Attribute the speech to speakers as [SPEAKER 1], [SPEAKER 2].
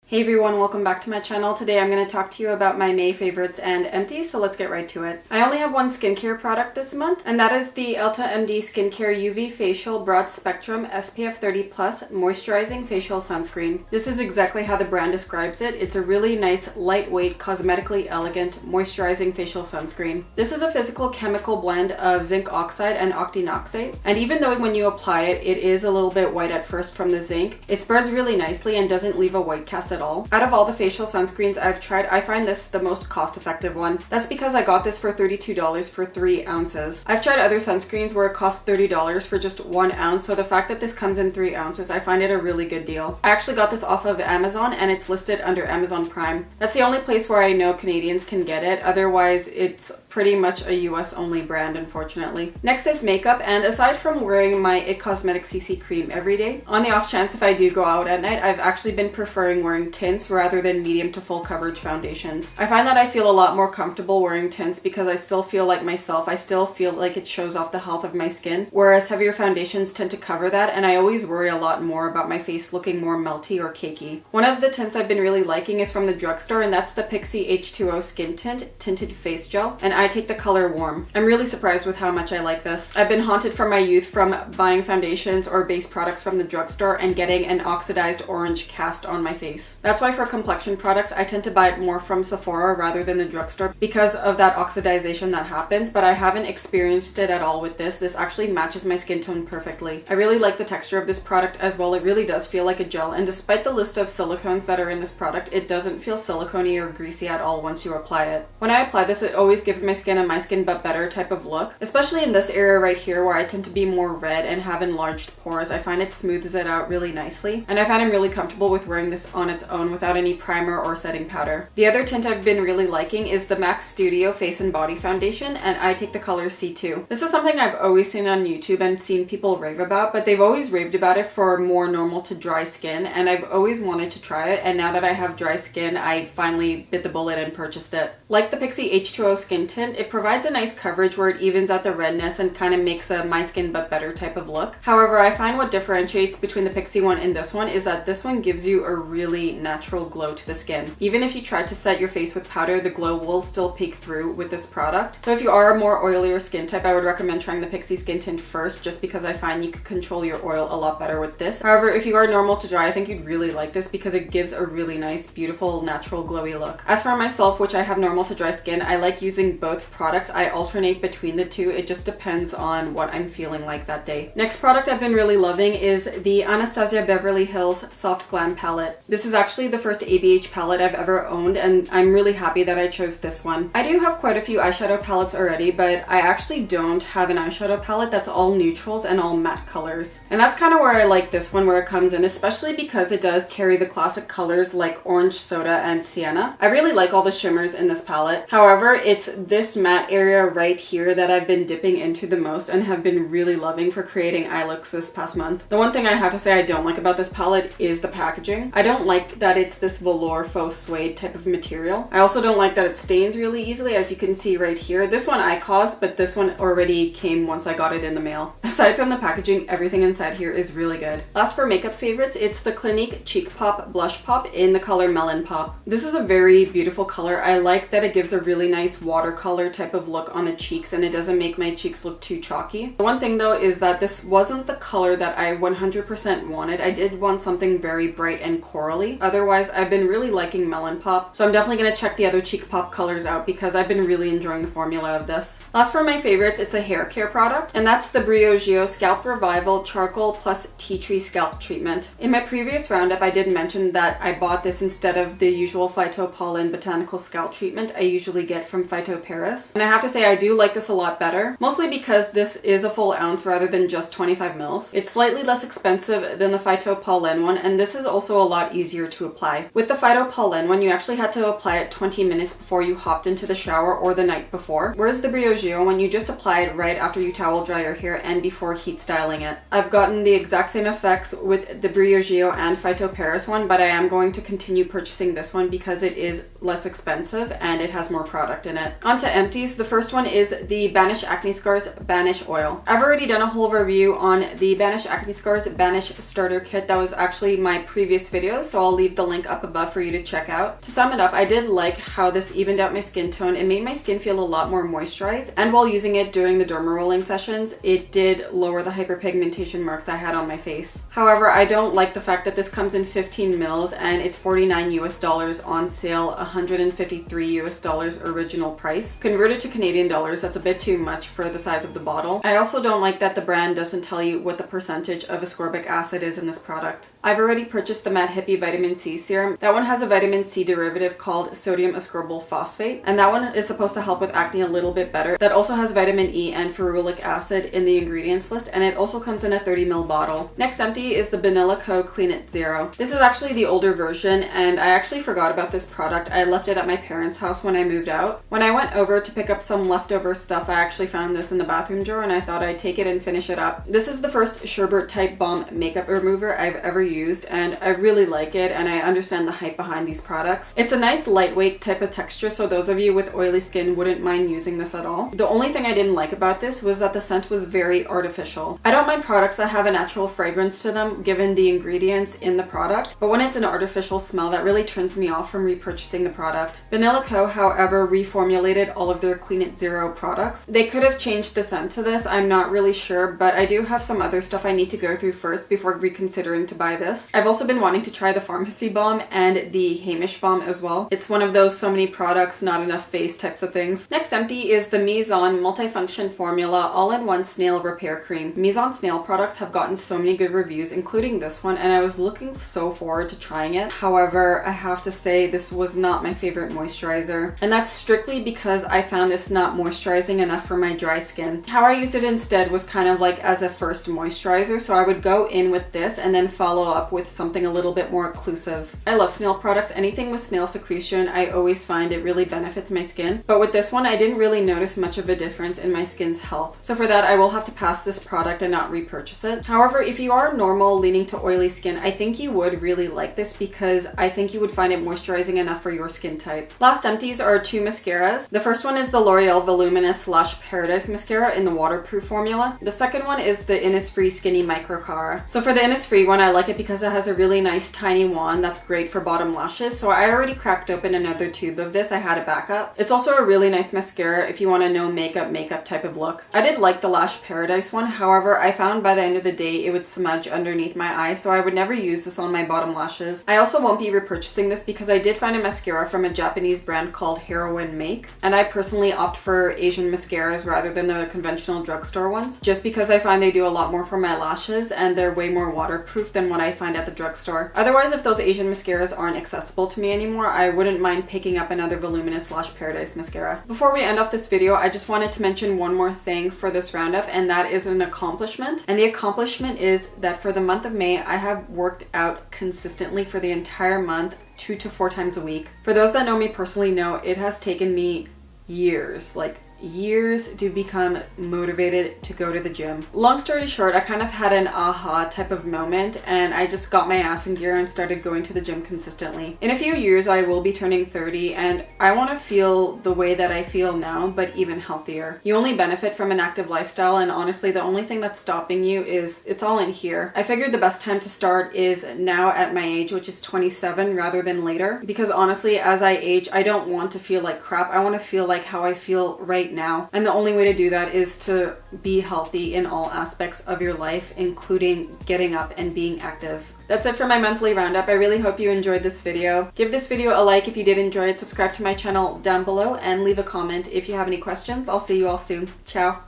[SPEAKER 1] Hey everyone, welcome back to my channel. Today I'm going to talk to you about my May favorites and empties, so let's get right to it. I only have one skincare product this month, and that is the EltaMD Skincare UV Facial Broad Spectrum SPF 30 Plus Moisturizing Facial Sunscreen. This is exactly how the brand describes it. It's a really nice, lightweight, cosmetically elegant, moisturizing facial sunscreen. This is a physical chemical blend of zinc oxide and octinoxate, and even though when you apply it, it is a little bit white at first from the zinc, it spreads really nicely and doesn't leave a white cast at all. Out of all the facial sunscreens I've tried, I find this the most cost-effective one. That's because I got this for $32 for 3 ounces. I've tried other sunscreens where it costs $30 for just 1 ounce, so the fact that this comes in 3 ounces, I find it a really good deal. I actually got this off of Amazon and it's listed under Amazon Prime. That's the only place where I know Canadians can get it, otherwise it's pretty much a US only brand, unfortunately. Next is makeup, and aside from wearing my IT Cosmetics CC cream every day, on the off chance if I do go out at night, I've actually been preferring wearing tints rather than medium to full coverage foundations. I find that I feel a lot more comfortable wearing tints because I still feel like myself. I still feel like it shows off the health of my skin, whereas heavier foundations tend to cover that, and I always worry a lot more about my face looking more melty or cakey. One of the tints I've been really liking is from the drugstore, and that's the Pixi H2O Skin Tint Tinted Face Gel, and I take the color Warm. I'm really surprised with how much I like this. I've been haunted from my youth from buying foundations or base products from the drugstore and getting an oxidized orange cast on my face. That's why for complexion products, I tend to buy it more from Sephora rather than the drugstore because of that oxidization that happens, but I haven't experienced it at all with this. This actually matches my skin tone perfectly. I really like the texture of this product as well. It really does feel like a gel, and despite the list of silicones that are in this product, it doesn't feel silicone-y or greasy at all once you apply it. When I apply this, it always gives my skin a my skin but better type of look, especially in this area right here where I tend to be more red and have enlarged pores. I find it smooths it out really nicely, and I find I'm really comfortable with wearing this on its own without any primer or setting powder. The other tint I've been really liking is the MAC Studio Face and Body Foundation, and I take the color C2. This is something I've always seen on YouTube and seen people rave about, but they've always raved about it for more normal to dry skin, and I've always wanted to try it, and now that I have dry skin, I finally bit the bullet and purchased it. Like the Pixi H2O Skin Tint, it provides a nice coverage where it evens out the redness and kind of makes a my skin but better type of look. However, I find what differentiates between the Pixi one and this one is that this one gives you a really natural glow to the skin. Even if you try to set your face with powder, the glow will still peek through with this product. So if you are a more oilier skin type, I would recommend trying the Pixi Skin Tint first, just because I find you can control your oil a lot better with this. However, if you are normal to dry, I think you'd really like this because it gives a really nice, beautiful, natural, glowy look. As for myself, which I have normal to dry skin, I like using both products. I alternate between the two. It just depends on what I'm feeling like that day. Next product I've been really loving is the Anastasia Beverly Hills Soft Glam Palette. This is actually the first ABH palette I've ever owned, and I'm really happy that I chose this one. I do have quite a few eyeshadow palettes already, but I actually don't have an eyeshadow palette that's all neutrals and all matte colors. And that's kind of where I like this one, where it comes in, especially because it does carry the classic colors like orange soda and sienna. I really like all the shimmers in this palette. However, it's this matte area right here that I've been dipping into the most and have been really loving for creating eye looks this past month. The one thing I have to say I don't like about this palette is the packaging. I don't like that it's this velour faux suede type of material. I also don't like that it stains really easily, as you can see right here. This one I caused, but this one already came once I got it in the mail. Aside from the packaging, everything inside here is really good. Last for makeup favorites, it's the Clinique Cheek Pop Blush Pop in the color Melon Pop. This is a very beautiful color. I like that it gives a really nice watercolor type of look on the cheeks, and it doesn't make my cheeks look too chalky. The one thing though is that this wasn't the color that I 100% wanted. I did want something very bright and corally. Otherwise, I've been really liking Melon Pop, so I'm definitely going to check the other Cheek Pop colors out because I've been really enjoying the formula of this. Last for my favorites, it's a hair care product, and that's the Briogeo Scalp Revival Charcoal Plus Tea Tree Scalp Treatment. In my previous roundup, I did mention that I bought this instead of the usual Phytopollen Botanical Scalp Treatment I usually get from Phyto Paris, and I have to say I do like this a lot better, mostly because this is a full ounce rather than just 25 mils. It's slightly less expensive than the Phytopollen one, and this is also a lot easier to apply. With the Phytopollen one, you actually had to apply it 20 minutes before you hopped into the shower or the night before, whereas the Briogeo one, you just apply it right after you towel dry your hair and before heat styling it. I've gotten the exact same effects with the Briogeo and Phyto Paris one, but I am going to continue purchasing this one because it is less expensive and it has more product in it. On to to Empties. The first one is the Banish Acne Scars Banish Oil. I've already done a whole review on the Banish Acne Scars Banish Starter Kit. That was actually my previous video, so I'll leave the link up above for you to check out. To sum it up, I did like how this evened out my skin tone. It made my skin feel a lot more moisturized, and while using it during the derma rolling sessions, it did lower the hyperpigmentation marks I had on my face. However, I don't like the fact that this comes in 15 mils and it's $49 US on sale, $153 US original price. Converted to Canadian dollars, that's a bit too much for the size of the bottle. I also don't like that the brand doesn't tell you what the percentage of ascorbic acid is in this product. I've already purchased the Mad Hippie Vitamin C Serum. That one has a vitamin C derivative called sodium ascorbyl phosphate, and that one is supposed to help with acne a little bit better. That also has vitamin E and ferulic acid in the ingredients list, and it also comes in a 30 ml bottle. Next empty is the WELL.CA Clean It Zero. This is actually the older version, and I actually forgot about this product. I left it at my parents' house when I moved out. When I went over to pick up some leftover stuff, I actually found this in the bathroom drawer, and I thought I'd take it and finish it up. This is the first sherbet type balm makeup remover I've ever used, and I really like it, and I understand the hype behind these products. It's a nice lightweight type of texture, so those of you with oily skin wouldn't mind using this at all. The only thing I didn't like about this was that the scent was very artificial. I don't mind products that have a natural fragrance to them given the ingredients in the product, but when it's an artificial smell, that really turns me off from repurchasing the product. WELL.CA, however, reformulated all of their Clean It Zero products. They could have changed the scent to this, I'm not really sure, but I do have some other stuff I need to go through first before reconsidering to buy this. I've also been wanting to try the Pharmacy Balm and the Hamish Balm as well. It's one of those so many products, not enough face types of things. Next empty is the Mise-On Multifunction Formula All-in-One Snail Repair Cream. Mise-On snail products have gotten so many good reviews, including this one, and I was looking so forward to trying it. However, I have to say this was not my favorite moisturizer, and that's strictly because I found this not moisturizing enough for my dry skin. How I used it instead was kind of like as a first moisturizer, so I would go in with this and then follow up with something a little bit more occlusive. I love snail products. Anything with snail secretion, I always find it really benefits my skin, but with this one I didn't really notice much of a difference in my skin's health. So for that, I will have to pass this product and not repurchase it. However, if you are normal leaning to oily skin, I think you would really like this because I think you would find it moisturizing enough for your skin type. Last empties are two mascaras. The first one is the L'Oreal Voluminous / Paradise Mascara in the waterproof formula. The second one is the Innisfree Skinny Micro Cara. So for the Innisfree one, I like it because it has a really nice tiny wand that's great for bottom lashes. So I already cracked open another tube of this. I had a backup. It's also a really nice mascara if you want a no makeup type of look. I did like the Lash Paradise one. However, I found by the end of the day it would smudge underneath my eye, so I would never use this on my bottom lashes. I also won't be repurchasing this because I did find a mascara from a Japanese brand called Heroin Make, and I personally opt for Asian mascaras rather than the conventional drugstore ones, just because I find they do a lot more for my lashes and they're way more waterproof than what I find at the drugstore. Otherwise, if those Asian mascaras aren't accessible to me anymore, I wouldn't mind picking up another Voluminous / Paradise mascara. Before we end off this video, I just wanted to mention one more thing for this roundup, and that is an accomplishment. And the accomplishment is that for the month of May, I have worked out consistently for the entire month, 2 to 4 times a week. For those that know me personally know it has taken me years, like years, to become motivated to go to the gym. Long story short, I kind of had an aha type of moment and I just got my ass in gear and started going to the gym consistently. In a few years I will be turning 30 and I want to feel the way that I feel now, but even healthier. You only benefit from an active lifestyle, and honestly the only thing that's stopping you is it's all in here. I figured the best time to start is now at my age, which is 27, rather than later, because honestly as I age I don't want to feel like crap. I want to feel like how I feel right now, and the only way to do that is to be healthy in all aspects of your life, including getting up and being active. That's it for my monthly roundup. I really hope you enjoyed this video. Give this video a like if you did enjoy it, subscribe to my channel down below, and leave a comment if you have any questions. I'll see you all soon. Ciao!